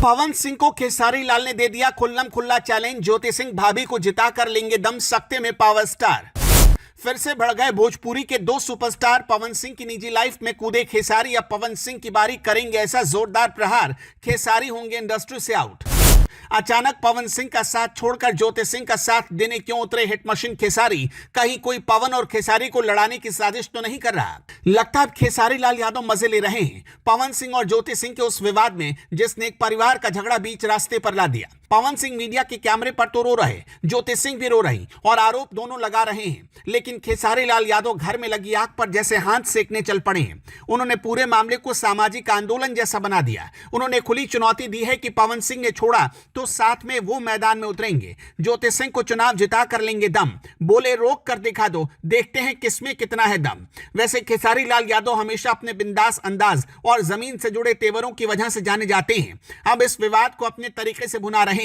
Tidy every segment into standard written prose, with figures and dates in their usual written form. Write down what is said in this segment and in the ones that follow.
पवन सिंह को खेसारी लाल ने दे दिया खुल्लम खुल्ला चैलेंज। ज्योति सिंह भाभी को जिता कर लेंगे दम, सकते में पावर स्टार। फिर से बढ़ गए भोजपुरी के दो सुपरस्टार। पवन सिंह की निजी लाइफ में कूदे खेसारी। अब पवन सिंह की बारी, करेंगे ऐसा जोरदार प्रहार, खेसारी होंगे इंडस्ट्री से आउट। अचानक पवन सिंह का साथ छोड़कर ज्योति सिंह का साथ देने क्यों उतरे हिट मशीन खेसारी? कहीं कोई पवन और खेसारी को लड़ाने की साजिश तो नहीं कर रहा? लगता है खेसारी लाल यादव मजे ले रहे हैं पवन सिंह और ज्योति सिंह के उस विवाद में जिसने एक परिवार का झगड़ा बीच रास्ते पर ला दिया। पवन सिंह मीडिया के कैमरे पर तो रो रहे, ज्योति सिंह भी रो रही और आरोप दोनों लगा रहे हैं, लेकिन खेसारी लाल यादव घर में लगी आग पर जैसे हाथ सेकने चल पड़े हैं। उन्होंने पूरे मामले को सामाजिक आंदोलन जैसा बना दिया। उन्होंने खुली चुनौती दी है कि पवन सिंह ने छोड़ा तो साथ में वो मैदान में उतरेंगे, ज्योति सिंह को चुनाव जिता कर लेंगे दम। बोले रोक कर दिखा दो, देखते हैं किसमें कितना है दम। वैसे खेसारी लाल यादव हमेशा अपने बिंदास अंदाज और जमीन से जुड़े तेवरों की वजह से जाने जाते हैं। अब इस विवाद को अपने तरीके से भुना रहे हैं।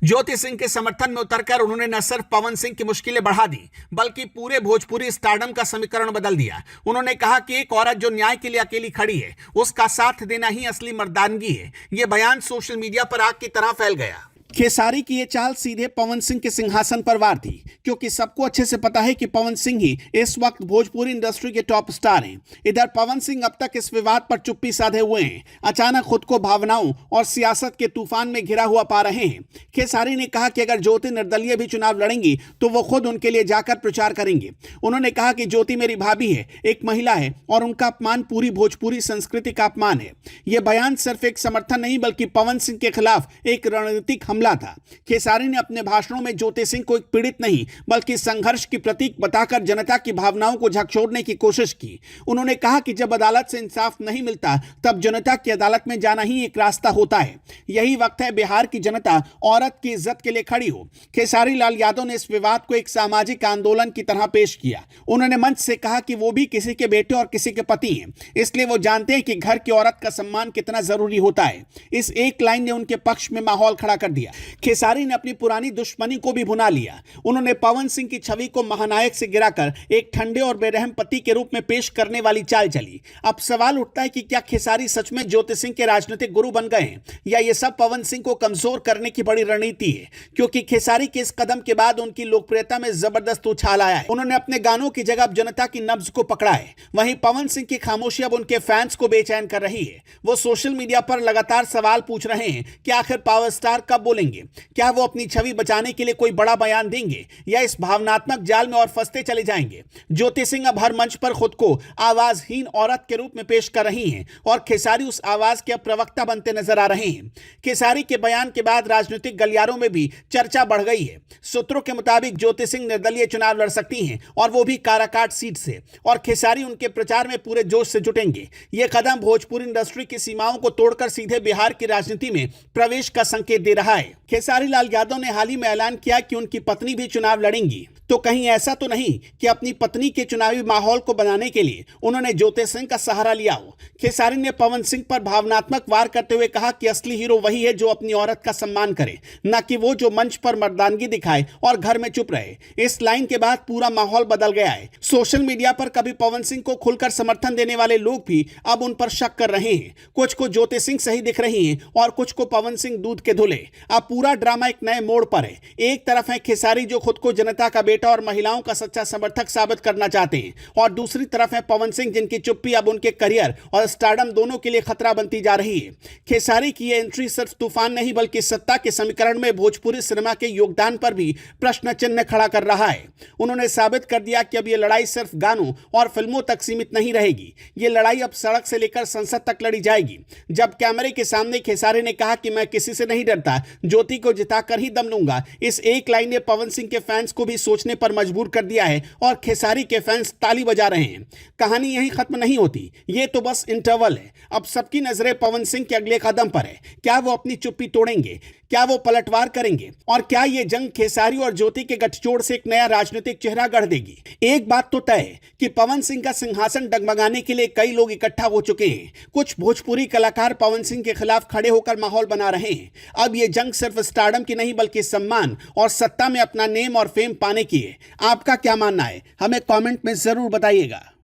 ज्योति सिंह के समर्थन में उतरकर उन्होंने न सिर्फ पवन सिंह की मुश्किलें बढ़ा दी, बल्कि पूरे भोजपुरी स्टारडम का समीकरण बदल दिया। उन्होंने कहा कि एक औरत जो न्याय के लिए अकेली खड़ी है, उसका साथ देना ही असली मर्दानगी है। यह बयान सोशल मीडिया पर आग की तरह फैल गया। खेसारी की यह चाल सीधे पवन सिंह के सिंहासन पर वार थी, क्योंकि सबको अच्छे से पता है कि पवन सिंह ही इस वक्त भोजपुरी इंडस्ट्री के टॉप स्टार हैं। इधर पवन सिंह अब तक इस विवाद पर चुप्पी साधे हुए हैं, अचानक खुद को भावनाओं और सियासत के तूफान में घिरा हुआ पा रहे हैं। खेसारी ने कहा कि अगर ज्योति निर्दलीय भी चुनाव लड़ेंगी तो वो खुद उनके लिए जाकर प्रचार करेंगे। उन्होंने कहा कि ज्योति मेरी भाभी है, एक महिला है और उनका अपमान पूरी भोजपुरी संस्कृति का अपमान है। यह बयान सिर्फ एक समर्थन नहीं बल्कि पवन सिंह के खिलाफ एक रणनीतिक था। खेसारी ने अपने भाषणों में ज्योति सिंह को एक पीड़ित नहीं बल्कि संघर्ष की प्रतीक बताकर जनता की भावनाओं को झकझोरने की कोशिश की। उन्होंने कहा कि जब अदालत से इंसाफ नहीं मिलता तब जनता की अदालत में जाना ही एक रास्ता होता है। यही वक्त है बिहार की जनता औरत की इज्जत के लिए खड़ी हो। खेसारी लाल यादव ने इस विवाद को एक सामाजिक आंदोलन की तरह पेश किया। उन्होंने मंच से कहा कि वो भी किसी के बेटे और किसी के पति हैं, इसलिए वो जानते हैं कि घर की औरत का सम्मान कितना जरूरी होता है। इस एक लाइन ने उनके पक्ष में माहौल खड़ा कर दिया। खेसारी ने अपनी पुरानी दुश्मनी को भी भुना लिया। उन्होंने पवन सिंह की छवि को महानायक से गिराकर एक ठंडे और बेरहम पति के रूप में पेश करने वाली चाल चली। अब सवाल उठता है कि क्या खेसारी सच में ज्योति सिंह के राजनीतिक गुरु बन गए हैं, या यह सब पवन सिंह को कमजोर करने की बड़ी रणनीति है? क्योंकि खेसारी के इस कदम के बाद उनकी लोकप्रियता में जबरदस्त उछाल आया है। उन्होंने अपने गानों की जगह अब जनता की नब्ज को पकड़ा है। वहीं पवन सिंह की खामोशी अब उनके फैंस को बेचैन कर रही है। वो सोशल मीडिया पर लगातार सवाल पूछ रहे हैं कि आखिर पावर स्टार कब बोलेंगे, क्या वो अपनी छवि बचाने के लिए कोई बड़ा बयान देंगे, या इस भावनात्मक जाल में और फंसते चले जाएंगे? ज्योति सिंह अब हर मंच पर खुद को आवाजहीन औरत के रूप में पेश कर रही हैं और खेसारी उस आवाज के प्रवक्ता बनते नजर आ रहे हैं। खेसारी के बयान के बाद राजनीतिक गलियारों में भी चर्चा बढ़ गई है। सूत्रों के मुताबिक ज्योति सिंह निर्दलीय चुनाव लड़ सकती हैं और वो भी काराकाट सीट से, और खेसारी उनके प्रचार में पूरे जोश से जुटेंगे। यह कदम भोजपुरी इंडस्ट्री की सीमाओं को तोड़कर सीधे बिहार की राजनीति में प्रवेश का संकेत दे रहा है। खेसारी लाल यादव ने हाल ही में ऐलान किया कि उनकी पत्नी भी चुनाव लड़ेंगी। तो कहीं ऐसा तो नहीं कि अपनी पत्नी के चुनावी माहौल को बनाने के लिए उन्होंने ज्योति सिंह का सहारा लिया हो? खेसारी ने पवन सिंह पर भावनात्मक वार करते हुए कहा कि असली हीरो वही है जो अपनी औरत का सम्मान करे, न कि वो जो मंच पर मर्दानगी दिखाए और घर में चुप रहे। इस लाइन के बाद पूरा माहौल बदल गया है। सोशल मीडिया पर कभी पवन सिंह को खुलकर समर्थन देने वाले लोग भी अब उन पर शक कर रहे हैं। कुछ को ज्योति सिंह सही दिख रही हैं और कुछ को पवन सिंह दूध के धुले। अब पूरा ड्रामा एक नए मोड़ पर है। एक तरफ है खेसारी जो खुद को जनता का बेटा और महिलाओं का सच्चा समर्थक साबित करना चाहते हैं, और दूसरी तरफ है पवन सिंह जिनकी चुप्पी अब उनके करियर और स्टारडम दोनों के लिए खतरा बनती जा रही है। खेसारी की यह एंट्री सिर्फ तूफान नहीं बल्कि सत्ता के समीकरण में भोजपुरी सिनेमा के योगदान पर भी प्रश्न चिन्ह खड़ा कर रहा है। उन्होंने साबित कर दिया कि अब यह लड़ाई सिर्फ गानों और फिल्मों तक सीमित नहीं रहेगी। यह लड़ाई अब सड़क से लेकर संसद तक लड़ी जाएगी। जब कैमरे के सामने खेसारी ने कहा कि मैं किसी से नहीं डरता, ज्योति को जिताकर ही दम लूंगा, इस एक लाइन ने पवन सिंह के फैंस को भी सोचने पर मजबूर कर दिया है और खेसारी के फैंस ताली बजा रहे हैं। कहानी यहीं खत्म नहीं होती, ये तो बस इंटरवल है। अब सबकी नजरें पवन सिंह के अगले कदम पर है। क्या वो अपनी चुप्पी तोड़ेंगे, क्या वो पलटवार करेंगे, और क्या ये जंग खेसारी और ज्योति के गठजोड़ से एक नया राजनीतिक चेहरा गढ़ देगी? एक बात तो तय है कि पवन सिंह का सिंहासन डगमगाने के लिए कई लोग इकट्ठा हो चुके हैं। कुछ भोजपुरी कलाकार पवन सिंह के खिलाफ खड़े होकर माहौल बना रहे हैं। अब ये जंग सिर्फ स्टारडम की नहीं बल्कि सम्मान और सत्ता में अपना नेम और फेम पाने की है। आपका क्या मानना है? हमें कमेंट में जरूर बताइएगा।